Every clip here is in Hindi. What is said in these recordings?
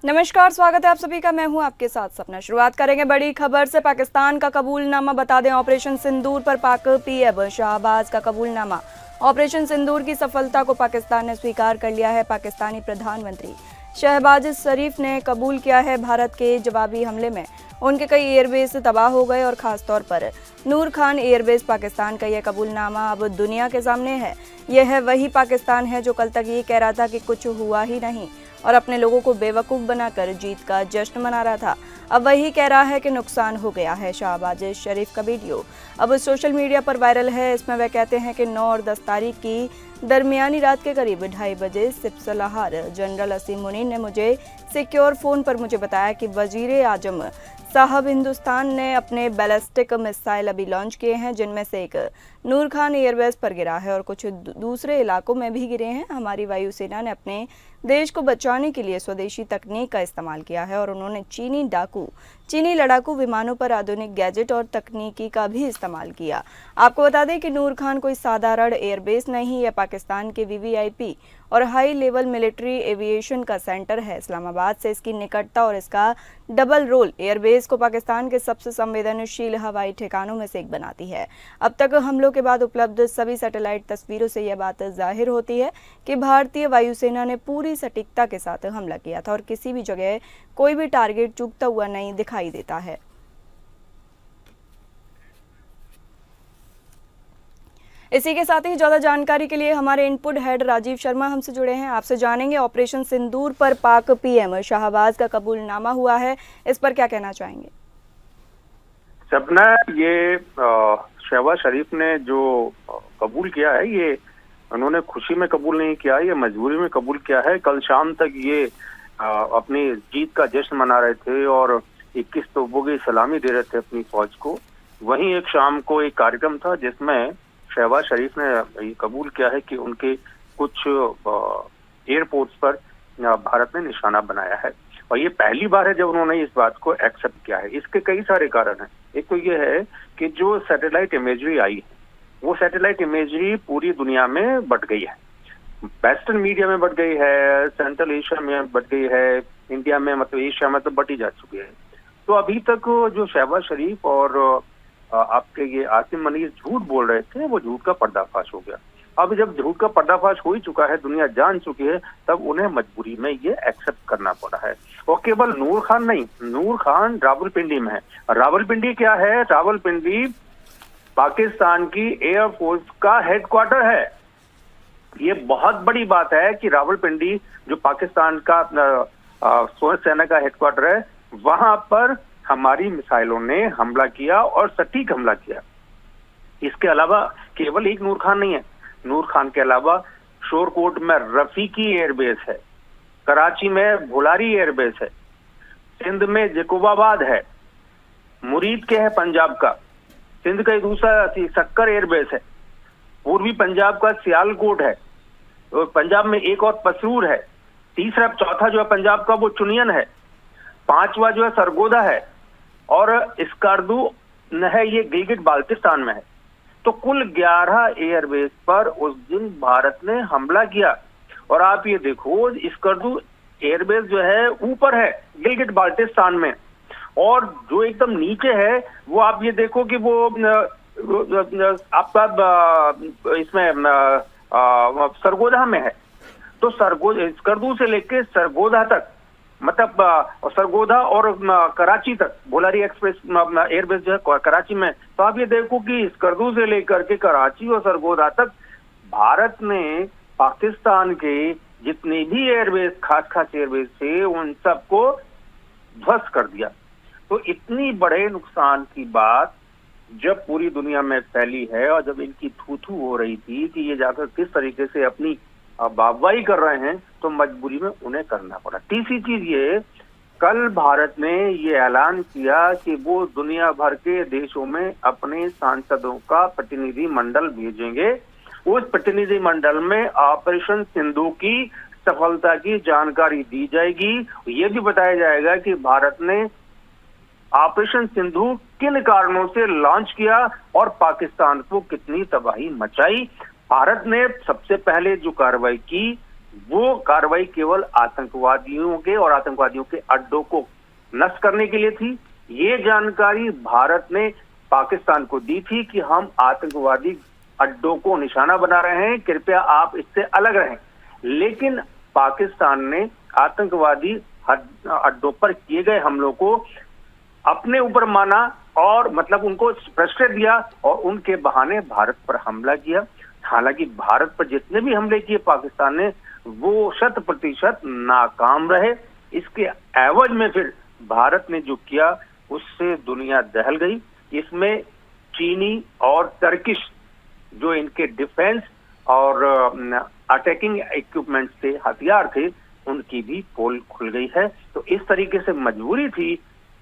नमस्कार, स्वागत है आप सभी का। मैं हूं आपके साथ सपना। शुरुआत करेंगे बड़ी खबर से। पाकिस्तान का कबूलनामा। बता दें, ऑपरेशन सिंदूर पर पाक पीएम शाहबाज का कबूलनामा। ऑपरेशन सिंदूर की सफलता को पाकिस्तान ने स्वीकार कर लिया है। पाकिस्तानी प्रधानमंत्री शहबाज शरीफ ने कबूल किया है भारत के जवाबी हमले में उनके कई एयरबेस तबाह हो गए और खासतौर पर नूर खान एयरबेस। पाकिस्तान का यह कबूलनामा अब दुनिया के सामने है। यह है वही पाकिस्तान है जो कल तक ये कह रहा था कि कुछ हुआ ही नहीं और अपने लोगों को बेवकूफ़ बनाकर जीत का जश्न मना रहा था। अब वही कह रहा है कि नुकसान हो गया है। शहबाज शरीफ का वीडियो अब सोशल मीडिया पर वायरल है। इसमें वह कहते हैं कि 9 और 10 तारीख की दरमियानी रात के करीब 2:30 बजे सिपसलाहार जनरल असीम मुनीर ने मुझे सिक्योर फ़ोन पर मुझे बताया कि वजीर आजम साहब, हिंदुस्तान ने अपने बैलिस्टिक मिसाइल अभी लॉन्च किए हैं, जिनमें से एक नूर खान एयरबेस पर गिरा है और कुछ दूसरे इलाकों में भी गिरे हैं। हमारी वायुसेना ने अपने देश को बचाने के लिए स्वदेशी तकनीक का इस्तेमाल किया है और उन्होंने चीनी लड़ाकू विमानों पर आधुनिक गैजेट और तकनीकी का भी इस्तेमाल किया। आपको बता दें कि नूर खान कोई साधारण एयरबेस नहीं, यह पाकिस्तान के वीवीआईपी और हाई लेवल मिलिट्री एविएशन का सेंटर है। इस्लामाबाद से इसकी निकटता और इसका डबल रोल एयरबेस को पाकिस्तान के सबसे संवेदनशील हवाई ठिकानों में से एक बनाती है। अब तक हमलों के बाद उपलब्ध सभी सैटेलाइट तस्वीरों से यह बात जाहिर होती है कि भारतीय वायुसेना ने पूरी सटीकता के साथ हमला किया था और किसी भी जगह कोई भी टारगेट चूकता हुआ नहीं दिखाई देता है। इसी के साथ ही ज्यादा जानकारी के लिए हमारे इनपुट हेड राजीव शर्मा हमसे जुड़े हैं। आपसे जानेंगे, ऑपरेशन सिंदूर पर पाक पीएम शाहबाज का कबूलनामा हुआ है, इस पर क्या कहना चाहेंगे? सपना, ये शहबाज शरीफ ने जो कबूल किया है, ये उन्होंने खुशी में कबूल नहीं किया, ये मजबूरी में कबूल किया है। कल शाम तक ये अपनी जीत का जश्न मना रहे थे और 21 तोपों की सलामी दे रहे थे अपनी फौज को। वहीं एक शाम को एक कार्यक्रम था जिसमें शहबाज शरीफ ने ये कबूल किया है कि उनके कुछ एयरपोर्ट्स पर भारत ने निशाना बनाया है और ये पहली बार है जब उन्होंने इस बात को एक्सेप्ट किया है। इसके कई सारे कारण हैं। एक तो ये है कि जो सैटेलाइट इमेजरी आई है, वो सैटेलाइट इमेजरी पूरी दुनिया में बट गई है। वेस्टर्न मीडिया में बट गई है, सेंट्रल एशिया में बट गई है, इंडिया में मतलब एशिया में तो बटी जा चुकी है। तो अभी तक जो शहबाज शरीफ और आपके ये आसिम मुनीर झूठ बोल रहे थे, वो झूठ का पर्दाफाश हो गया। अब जब झूठ का पर्दाफाश हो ही चुका है, दुनिया जान चुकी है, तब उन्हें मजबूरी में ये एक्सेप्ट करना पड़ा है। और केवल नूर खान नहीं, नूर खान रावलपिंडी में है। रावलपिंडी क्या है? रावलपिंडी पाकिस्तान की एयरफोर्स का हेडक्वार्टर है। ये बहुत बड़ी बात है कि रावलपिंडी जो पाकिस्तान का स्वयं सेना का हेडक्वार्टर है, वहां पर हमारी मिसाइलों ने हमला किया और सटीक हमला किया। इसके अलावा केवल एक नूर खान नहीं है, नूर खान के अलावा शोरकोट में रफीकी एयरबेस है, कराची में भुलारी एयरबेस है, सिंध में जकोबाबाद है, मुरीद के है पंजाब का, सिंध का दूसरा सक्कर एयरबेस है, पूर्वी पंजाब का सियालकोट है, तो पंजाब में एक और पसरूर है, तीसरा चौथा जो है पंजाब का वो चुनियन है, पांचवा जो है सरगोदा है और स्कार्दू है, ये गिलगिट बाल्टिस्तान में है। तो कुल 11 एयरबेस पर उस दिन भारत ने हमला किया। और आप ये देखो, स्कार्दू एयरबेस जो है ऊपर है गिलगिट बाल्टिस्तान में, और जो एकदम नीचे है वो आप ये देखो कि वो आपका इसमें सरगोदा में है। तो स्कार्दू से लेके सरगोदा तक, मतलब सरगोदा और कराची तक भुलारी एक्सप्रेस एयरबेस जो है कराची में। तो आप ये देखो कि स्कार्दू से लेकर के कराची और सरगोदा तक भारत ने पाकिस्तान के जितने भी एयरबेस खास एयरबेस थे उन सबको ध्वस्त कर दिया। तो इतनी बड़े नुकसान की बात जब पूरी दुनिया में फैली है और जब इनकी थू हो रही थी कि ये जाकर किस तरीके से अपनी वाहवाही कर रहे हैं, तो मजबूरी में उन्हें करना पड़ा। तीसरी चीज ये, कल भारत ने ये ऐलान किया कि वो दुनिया भर के देशों में अपने सांसदों का प्रतिनिधि मंडल भेजेंगे। उस प्रतिनिधि मंडल में ऑपरेशन सिंधु की सफलता की जानकारी दी जाएगी। ये भी बताया जाएगा कि भारत ने ऑपरेशन सिंधु किन कारणों से लॉन्च किया और पाकिस्तान को कितनी तबाही मचाई। भारत ने सबसे पहले जो कार्रवाई की वो कार्रवाई केवल आतंकवादियों के और आतंकवादियों के अड्डों को नष्ट करने के लिए थी। ये जानकारी भारत ने पाकिस्तान को दी थी कि हम आतंकवादी अड्डों को निशाना बना रहे हैं, कृपया आप इससे अलग रहें। लेकिन पाकिस्तान ने आतंकवादी अड्डों पर किए गए हमलों को अपने ऊपर माना और मतलब उनको फ्रस्ट्रेट दिया और उनके बहाने भारत पर हमला किया। हालांकि भारत पर जितने भी हमले किए पाकिस्तान ने वो 100% नाकाम रहे। इसके एवज में फिर भारत ने जो किया उससे दुनिया दहल गई। इसमें चीनी और टर्किश जो इनके डिफेंस और अटैकिंग इक्विपमेंट थे, हथियार थे, उनकी भी पोल खुल गई है। तो इस तरीके से मजबूरी थी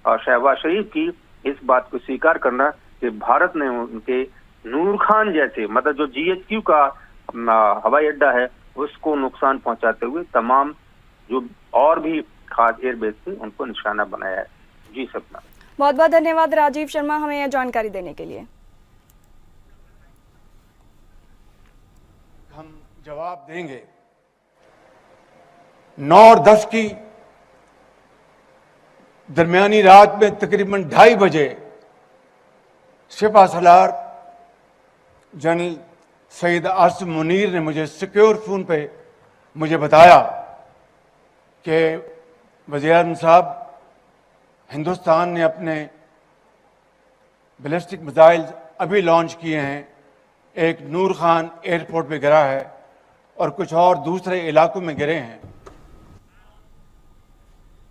शहबाज शरीफ की इस बात को स्वीकार करना कि भारत ने उनके नूर खान जैसे मतलब जो GHQ का हवाई अड्डा है उसको नुकसान पहुंचाते हुए तमाम जो और भी खास एयरबेस थे उनको निशाना बनाया है। जी सपना, बहुत बहुत धन्यवाद राजीव शर्मा हमें यह जानकारी देने के लिए। हम जवाब देंगे। 9 और 10 की दरमियानी रात में तकरीबन 2:30 बजे सिपा सलार जनरल सईद आसिम मुनीर ने मुझे सिक्योर फोन पे मुझे बताया कि वज़ीर-ए-आज़म साहब, हिंदुस्तान ने अपने बैलिस्टिक मिसाइल अभी लॉन्च किए हैं, एक नूर खान एयरपोर्ट पे गिरा है और कुछ और दूसरे इलाकों में गिरे हैं।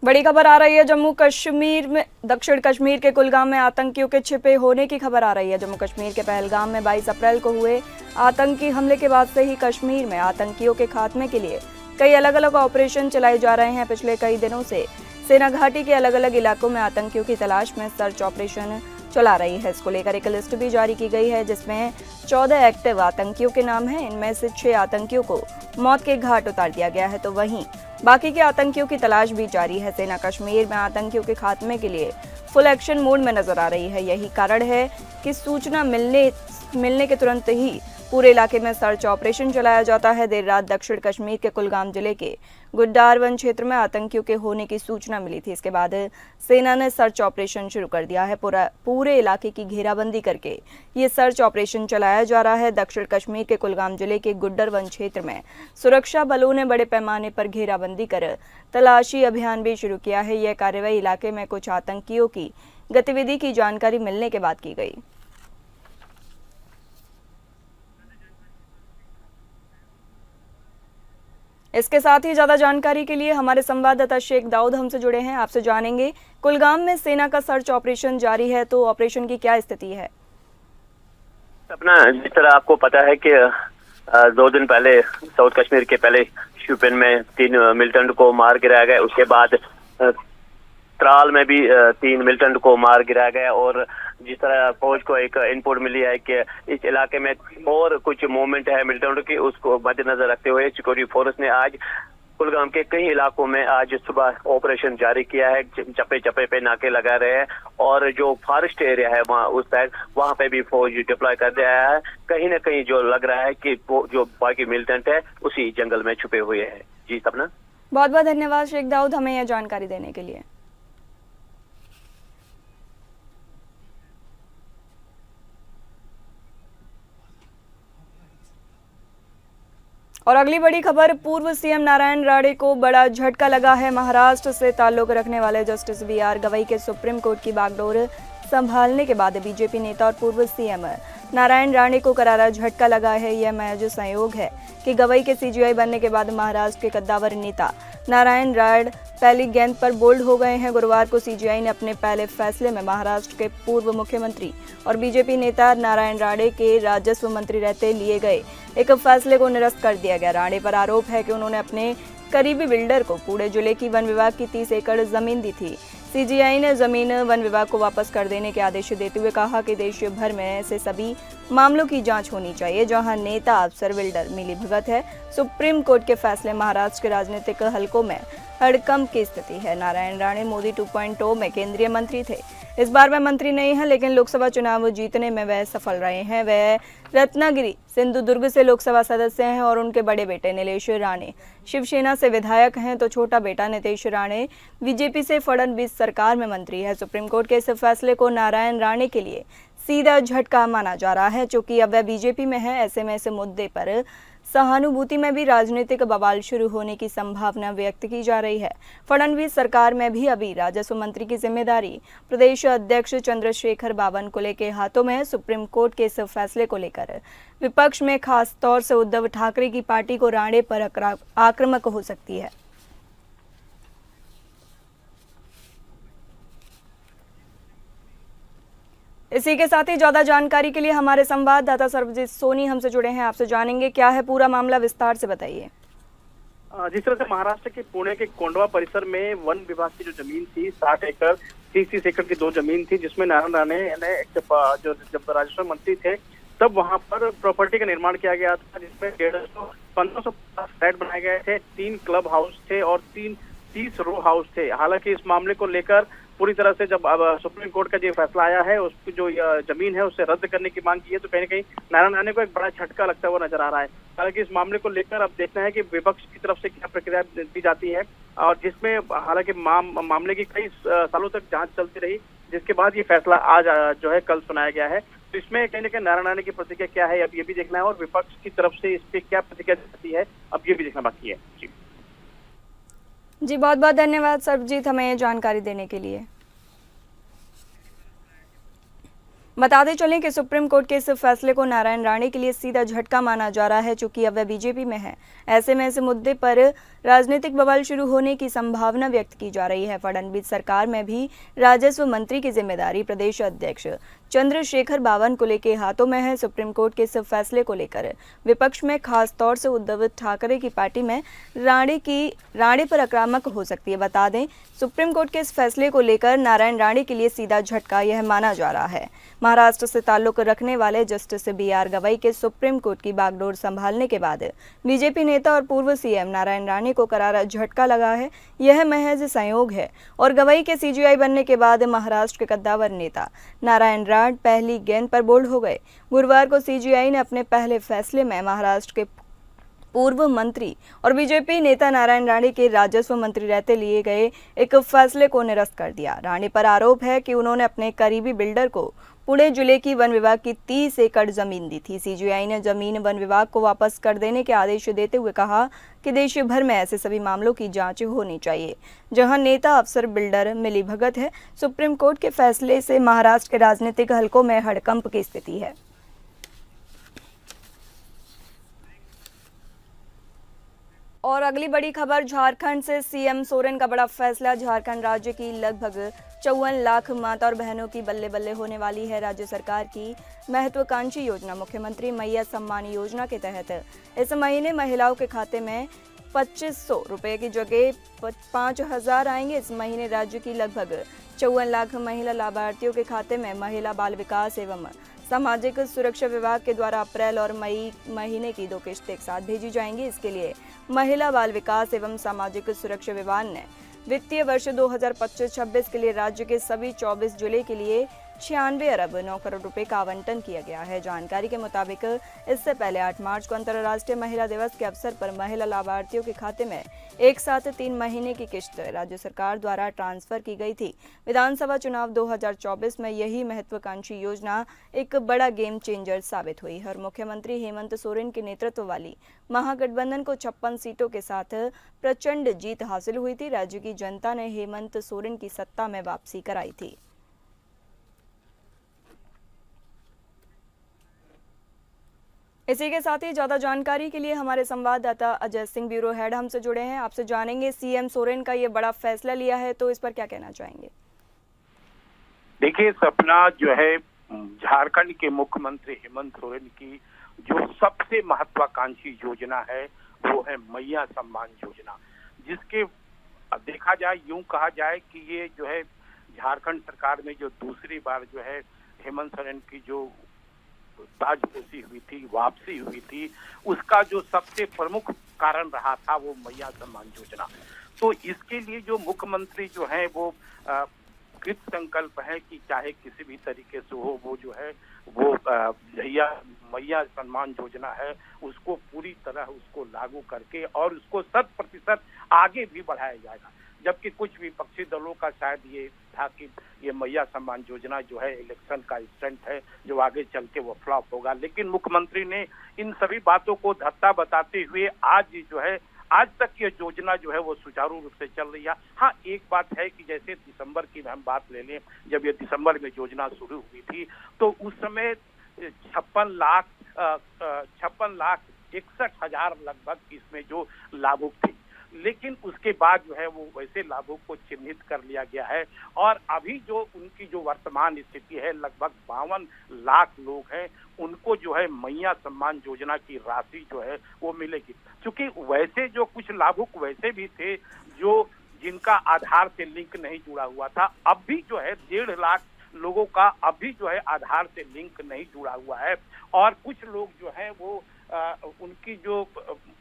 बड़ी खबर आ रही है जम्मू कश्मीर में, दक्षिण कश्मीर के कुलगाम में आतंकियों के छिपे होने की खबर आ रही है। जम्मू कश्मीर के पहलगाम में 22 अप्रैल को हुए आतंकी हमले के बाद से ही कश्मीर में आतंकियों के खात्मे के लिए कई अलग अलग ऑपरेशन चलाए जा रहे हैं। पिछले कई दिनों से सेना घाटी के अलग अलग इलाकों में आतंकियों की तलाश में सर्च ऑपरेशन चला रही है। इसको लेकर एक लिस्ट भी जारी की गई है जिसमें 14 एक्टिव आतंकियों के नाम हैं। इनमें से 6 आतंकियों को मौत के घाट उतार दिया गया है, तो वहीं बाकी के आतंकियों की तलाश भी जारी है। सेना कश्मीर में आतंकियों के खात्मे के लिए फुल एक्शन मोड में नजर आ रही है। यही कारण है कि सूचना मिलने के तुरंत ही पूरे इलाके में सर्च ऑपरेशन चलाया जाता है। देर रात दक्षिण कश्मीर के कुलगाम जिले के गुड्डार वन क्षेत्र में आतंकियों के होने की सूचना मिली थी। इसके बाद सेना ने सर्च ऑपरेशन शुरू कर दिया है। पूरे इलाके की घेराबंदी करके ये सर्च ऑपरेशन चलाया जा रहा है। दक्षिण कश्मीर के कुलगाम जिले के गुड्डर वन क्षेत्र में सुरक्षा बलों ने बड़े पैमाने पर घेराबंदी कर तलाशी अभियान भी शुरू किया है। यह कार्रवाई इलाके में कुछ आतंकियों की गतिविधि की जानकारी मिलने के बाद की गई। इसके साथ ही ज्यादा जानकारी के लिए हमारे संवाददाता शेख दाऊद हमसे जुड़े हैं। आपसे जानेंगे, कुलगाम में सेना का सर्च ऑपरेशन जारी है, तो ऑपरेशन की क्या स्थिति है? अपना जिस तरह आपको पता है कि 2 दिन पहले साउथ कश्मीर के पहले शोपियान में 3 मिलिटेंट को मार गिराया गया। उसके बाद त्राल में भी 3 मिलिटेंट को मार गिराया गया और जिस तरह फौज को एक इनपुट मिली है कि इस इलाके में और कुछ मूवमेंट है मिलिटेंट की, उसको मद्देनजर रखते हुए सिक्योरिटी फोर्स ने आज कुलगाम के कई इलाकों में आज सुबह ऑपरेशन जारी किया है। चप्पे चप्पे पे नाके लगा रहे हैं और जो फॉरेस्ट एरिया है वहाँ उस साइड वहाँ पे भी फौज डिप्लॉय कर दिया है। कहीं ना कहीं जो लग रहा है कि जो बाकी मिलिटेंट है उसी जंगल में छुपे हुए हैं। जी सपना, बहुत बहुत धन्यवाद शेख दाऊद हमें यह जानकारी देने के लिए। और अगली बड़ी खबर, पूर्व सीएम नारायण राणे को बड़ा झटका लगा है। महाराष्ट्र से ताल्लुक रखने वाले जस्टिस BR गवई के सुप्रीम कोर्ट की बागडोर संभालने के बाद बीजेपी नेता और पूर्व सीएम नारायण राणे को करारा झटका लगा है। यह महज संयोग है कि गवई के CGI बनने के बाद महाराष्ट्र के कद्दावर नेता नारायण राणे पहली गेंद पर बोल्ड हो गए हैं। गुरुवार को CGI ने अपने पहले फैसले में महाराष्ट्र के पूर्व मुख्यमंत्री और बीजेपी नेता नारायण राणे के राजस्व मंत्री रहते लिए गए एक फैसले को निरस्त कर दिया गया। राणे पर आरोप है कि उन्होंने अपने करीबी बिल्डर को पुणे जिले की वन विभाग की 30 एकड़ जमीन दी थी। CGI ने जमीन वन विभाग को वापस कर देने के आदेश देते हुए कहा कि देश भर में ऐसे सभी मामलों की जांच होनी चाहिए जहां नेता अफसर बिल्डर मिलीभगत है। सुप्रीम कोर्ट के फैसले महाराष्ट्र के राजनीतिक हलकों में हड़कंप की स्थिति है। नारायण राणे मोदी 2.0 में केंद्रीय मंत्री थे। इस बार वह मंत्री नहीं है, लेकिन लोकसभा चुनाव जीतने में वह सफल रहे हैं। वह रत्नागिरी सिंधुदुर्ग से लोकसभा सदस्य हैं और उनके बड़े बेटे नीलेश राणे शिवसेना से विधायक हैं, तो छोटा बेटा नितेश राणे बीजेपी से फडणवीस सरकार में मंत्री है। सुप्रीम कोर्ट के इस फैसले को नारायण राणे के लिए सीधा झटका माना जा रहा है, क्योंकि अब वह बीजेपी में है। ऐसे में इस मुद्दे पर सहानुभूति में भी राजनीतिक बवाल शुरू होने की संभावना व्यक्त की जा रही है। फडणवीस सरकार में भी अभी राजस्व मंत्री की जिम्मेदारी प्रदेश अध्यक्ष चंद्रशेखर बावनकुले के हाथों में है। सुप्रीम कोर्ट के इस फैसले को लेकर विपक्ष में खास तौर से उद्धव ठाकरे की पार्टी को राणे पर आक्रामक हो सकती है। इसी के साथ ही ज्यादा जानकारी के लिए हमारे संवाददाता सर्वजीत सोनी हमसे जुड़े हैं। आपसे जानेंगे क्या है पूरा मामला, विस्तार से बताइए। जिस तरह से महाराष्ट्र के पुणे के कोंडवा परिसर में वन विभाग की जो जमीन थी 60 एकड़ 30 एकड़ की 2 जमीन थी, जिसमें नारायण राणे ने जब राजस्व मंत्री थे तब वहां पर प्रॉपर्टी का निर्माण किया गया था, जिसमें 1550 फ्लैट बनाए गए थे, 3 क्लब हाउस थे और 30 रो हाउस थे। हालांकि इस मामले को लेकर पूरी तरह से जब अब सुप्रीम कोर्ट का जो फैसला आया है, उसकी जो जमीन है उसे रद्द करने की मांग की है, तो कहीं न कहीं नारायण राणे को एक बड़ा झटका लगता हुआ नजर आ रहा है। हालांकि इस मामले को लेकर अब देखना है कि विपक्ष की तरफ से क्या प्रक्रिया दी जाती है, और जिसमें हालांकि मामले की कई सालों तक जांच चलती रही, जिसके बाद ये फैसला आज जो है कल सुनाया गया है। तो इसमें कहीं न कहीं नारायण राणे की प्रतिक्रिया क्या है, अब ये भी देखना है, और विपक्ष की तरफ से इस पे क्या प्रतिक्रिया जाती है, अब ये भी देखना बाकी है। जी बहुत बहुत धन्यवाद सर्वजीत, हमें ये जानकारी देने के लिए। बताते चलें कि सुप्रीम कोर्ट के इस फैसले को नारायण राणे के लिए सीधा झटका माना जा रहा है, चूंकि अब वह बीजेपी में है। ऐसे में इस मुद्दे पर राजनीतिक बवाल शुरू होने की संभावना व्यक्त की जा रही है। फडणवीस सरकार में भी राजस्व मंत्री की जिम्मेदारी प्रदेश अध्यक्ष चंद्रशेखर बावनकुले के हाथों में है। सुप्रीम कोर्ट के इस फैसले को लेकर विपक्ष में खास तौर से उद्धव ठाकरे की पार्टी में राणे पर आक्रामक हो सकती है। बता दें, सुप्रीम कोर्ट के इस फैसले को लेकर नारायण राणे के लिए सीधा झटका यह माना जा रहा है। महाराष्ट्र से ताल्लुक रखने वाले जस्टिस BR गवई के सुप्रीम कोर्ट की बागडोर संभालने के बाद बीजेपी नेता और पूर्व सीएम नारायण राणे को करारा झटका लगा है। यह महज संयोग है और गवई के CJI बनने के बाद महाराष्ट्र के कद्दावर नेता नारायण राणे पहली गेंद पर बोल्ड हो गए। गुरुवार को CJI ने अपने पहले फैसले में महाराष्ट्र के पूर्व मंत्री और बीजेपी नेता नारायण राणे के राजस्व मंत्री रहते लिए गए एक फैसले को निरस्त कर दिया। राणे पर आरोप है कि उन्होंने अपने करीबी बिल्डर को पुणे जिले की वन विभाग की 30 एकड़ जमीन दी थी। CJI ने जमीन वन विभाग को वापस कर देने के आदेश देते हुए कहा कि देश भर में ऐसे सभी मामलों की जांच होनी चाहिए जहां नेता अफसर बिल्डर मिलीभगत है। सुप्रीम कोर्ट के फैसले से महाराष्ट्र के राजनीतिक हलकों में हड़कंप की स्थिति है। और अगली बड़ी खबर झारखंड से, CM सोरेन का बड़ा फैसला। झारखंड राज्य की लगभग 54 लाख माता और बहनों की बल्ले बल्ले होने वाली है। राज्य सरकार की महत्वाकांक्षी योजना मुख्यमंत्री मैया सम्मान योजना के तहत इस महीने महिलाओं के खाते में 2500 रुपये की जगह 5000 आएंगे। इस महीने राज्य की लगभग 54 लाख महिला लाभार्थियों के खाते में महिला बाल विकास एवं सामाजिक सुरक्षा विभाग के द्वारा अप्रैल और मई महीने की 2 किश्त एक साथ भेजी जाएंगी। इसके लिए महिला बाल विकास एवं सामाजिक सुरक्षा विभाग ने वित्तीय वर्ष 2025-26 के लिए राज्य के सभी 24 जिले के लिए 96 अरब 9 करोड़ रुपए का आवंटन किया गया है। जानकारी के मुताबिक इससे पहले 8 मार्च को अंतर्राष्ट्रीय महिला दिवस के अवसर पर महिला लाभार्थियों के खाते में एक साथ 3 महीने की किश्त राज्य सरकार द्वारा ट्रांसफर की गई थी। विधानसभा चुनाव 2024 में यही महत्वाकांक्षी योजना एक बड़ा गेम चेंजर साबित हुई है और मुख्यमंत्री हेमंत सोरेन के नेतृत्व वाली महागठबंधन को 56 सीटों के साथ प्रचंड जीत हासिल हुई थी। राज्य की जनता ने हेमंत सोरेन की सत्ता में वापसी कराई थी। इसी के साथ ही ज्यादा जानकारी के लिए हमारे संवाददाता अजय सिंह ब्यूरो हेड हमसे जुड़े हैं। आपसे जानेंगे, CM सोरेन का ये बड़ा फैसला लिया है, तो इस पर क्या कहना चाहेंगे? देखिए, सपना जो है झारखंड के मुख्यमंत्री हेमंत सोरेन की जो सबसे महत्वाकांक्षी योजना है वो है मैया सम्मान योजना, जिसके देखा जाए, यूं कहा जाए कि ये जो है झारखंड सरकार में जो दूसरी बार जो है हेमंत सोरेन की जो ताजपोशी हुई थी, वापसी हुई थी, उसका जो सबसे प्रमुख कारण रहा था वो मैया सम्मान योजना। तो इसके लिए जो मुख्यमंत्री जो है वो कृत संकल्प है कि चाहे किसी भी तरीके से हो, वो जो है वो भैया मैया सम्मान योजना है उसको पूरी तरह उसको लागू करके और उसको 100% आगे भी बढ़ाया जाएगा। जबकि कुछ विपक्षी दलों का शायद ये था कि ये मैया सम्मान योजना जो है इलेक्शन का स्टंट है जो आगे चल के वो फ्लॉप होगा, लेकिन मुख्यमंत्री ने इन सभी बातों को धत्ता बताते हुए आज तक ये योजना जो है वो सुचारू रूप से चल रही है। हाँ, एक बात है कि जैसे दिसंबर की हम बात ले लें, जब ये दिसंबर में योजना शुरू हुई थी तो उस समय 56,61,61 लगभग इसमें जो लाभुक थे, लेकिन उसके बाद जो है वो वैसे लाभों को चिन्हित कर लिया गया है और अभी जो उनकी जो वर्तमान स्थिति है लगभग 52 लाख लोग हैं, उनको जो है मैया सम्मान योजना की राशि जो है वो मिलेगी। क्योंकि वैसे जो कुछ लाभुक वैसे भी थे जो जिनका आधार से लिंक नहीं जुड़ा हुआ था, अब भी जो है 1.5 लाख लोगों का अभी जो है आधार से लिंक नहीं जुड़ा हुआ है और कुछ लोग जो है वो उनकी जो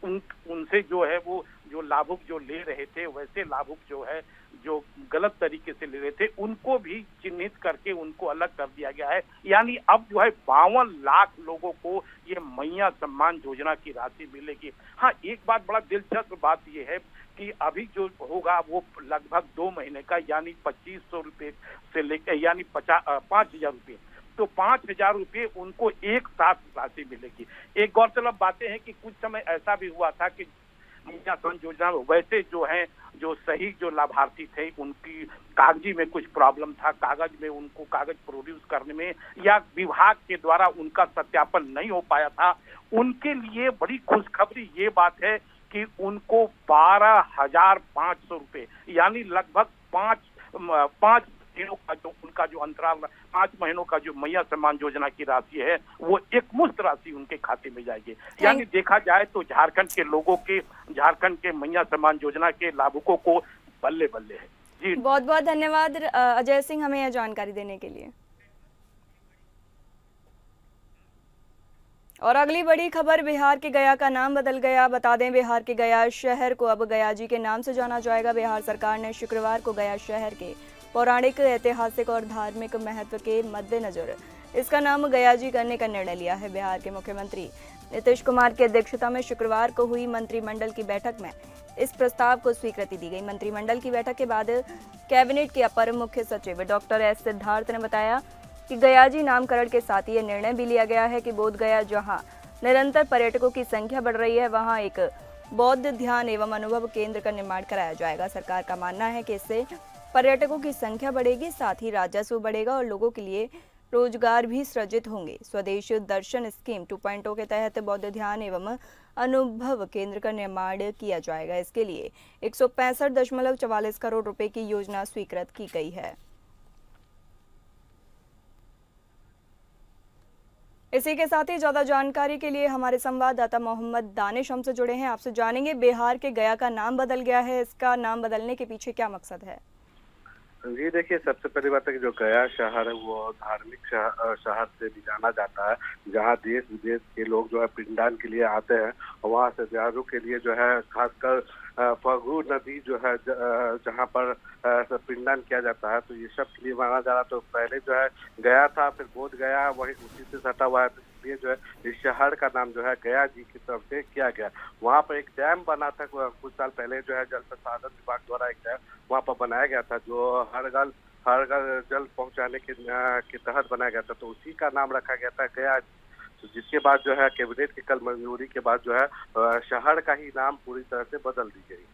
उनसे जो है वो जो लाभुक जो ले रहे थे वैसे लाभुक जो है जो गलत तरीके से ले रहे थे उनको भी चिन्हित करके उनको अलग कर दिया गया है। यानी अब जो है 52 लाख लोगों को ये मैया सम्मान योजना की राशि मिलेगी। हाँ, एक बात बड़ा दिलचस्प बात ये है कि अभी जो होगा वो लगभग 2 महीने का यानी 2500 रुपये से लेकर यानी 5,000 रुपये, तो 5,000 रुपये उनको एक साथ राशि मिलेगी। एक गौरतलब बातें हैं कि कुछ समय ऐसा भी हुआ था कि मैया सम्मान योजना वैसे जो है जो सही जो लाभार्थी थे उनकी कागजी में कुछ प्रॉब्लम था, कागज प्रोड्यूस करने में या विभाग के द्वारा उनका सत्यापन नहीं हो पाया था, उनके लिए बड़ी खुशखबरी ये बात है कि उनको 12,500 रुपये यानी लगभग 5 दिनों का जो उनका जो अंतराल 5 महीनों का जो मैया सम्मान योजना की राशि है वो एक मुश्त राशि उनके खाते में जाएगी। यानी देखा जाए तो झारखंड के मैया सम्मान योजना के लाभुकों को बल्ले बल्ले है। जी, बहुत बहुत धन्यवाद अजय सिंह हमें यह जानकारी देने के लिए। और अगली बड़ी खबर, बिहार के गया का नाम बदल गया। बता दें, बिहार के गया शहर को अब गया जी के नाम से जाना जाएगा। बिहार सरकार ने शुक्रवार को गया शहर के पौराणिक, ऐतिहासिक और धार्मिक महत्व के मद्देनजर इसका नाम गया जी करने का निर्णय लिया है। बिहार के मुख्यमंत्री नीतीश कुमार की अध्यक्षता में शुक्रवार को हुई मंत्रिमंडल की बैठक में इस प्रस्ताव को स्वीकृति दी गई। मंत्रिमंडल की बैठक के बाद कैबिनेट के अपर मुख्य सचिव डॉक्टर एस सिद्धार्थ ने बताया कि गया जी नामकरण के साथ ही यह निर्णय भी लिया गया है कि बोध गया जहां निरंतर पर्यटकों की संख्या बढ़ रही है वहां एक बौद्ध ध्यान एवं अनुभव केंद्र का निर्माण कराया जाएगा। सरकार का मानना है कि इससे पर्यटकों की संख्या बढ़ेगी, साथ ही राजस्व बढ़ेगा और लोगों के लिए रोजगार भी सृजित होंगे। स्वदेश दर्शन स्कीम 2.0 के तहत बौद्ध ध्यान एवं अनुभव केंद्र का निर्माण किया जाएगा। इसके लिए 165.44 करोड़ रुपए की योजना स्वीकृत की गई है। इसी के साथ ही ज्यादा जानकारी के लिए हमारे संवाददाता मोहम्मद दानिश हमसे जुड़े हैं। आपसे जानेंगे, बिहार के गया का नाम बदल गया है, इसका नाम बदलने के पीछे क्या मकसद है? जी देखिए, सबसे पहली बात है कि जो गया शहर है वो धार्मिक शहर से भी जाना जाता है, जहाँ देश विदेश के लोग जो है पिंडदान के लिए आते हैं और वहाँ से श्रद्धालुओं के लिए जो है खासकर फगू नदी जो है जहाँ पर पिंडदान किया जाता है, तो ये सब के लिए माना जा रहा। तो पहले जो है गया था, फिर बोध गया, वही उसी से सटा हुआ है, तो इसलिए जो है इस शहर का नाम जो है गया जी की तरफ से किया गया। वहाँ पर एक डैम बना था कुछ साल पहले, जो है जल संसाधन विभाग द्वारा एक डैम वहाँ पर बनाया गया था, जो हर घर जल पहुँचाने के तहत बनाया गया था, तो उसी का नाम रखा गया था गया। तो जिसके बाद जो है कैबिनेट की कल मंजूरी के बाद जो है शहर का ही नाम पूरी तरह से बदल दी गई।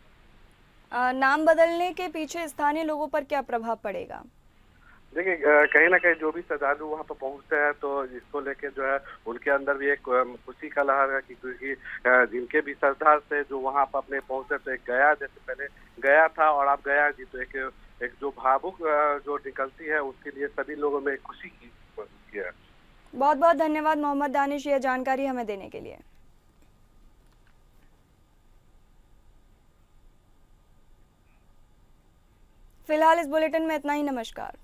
नाम बदलने के पीछे स्थानीय लोगों पर क्या प्रभाव पड़ेगा? देखिए, कहीं ना कहीं जो भी श्रद्धालु वहाँ पर पहुँचते हैं तो इसको लेके जो है उनके अंदर भी एक खुशी का लहर है, क्योंकि जिनके भी श्रद्धा से जो वहाँ पर अपने पहुँचे, तो एक गया जैसे पहले गया था और अब गया जी, तो एक जो भावुक जो निकलती है उसके लिए सभी लोगों में खुशी की है। बहुत बहुत धन्यवाद मोहम्मद दानिश, यह जानकारी हमें देने के लिए। फिलहाल इस बुलेटिन में इतना ही। नमस्कार।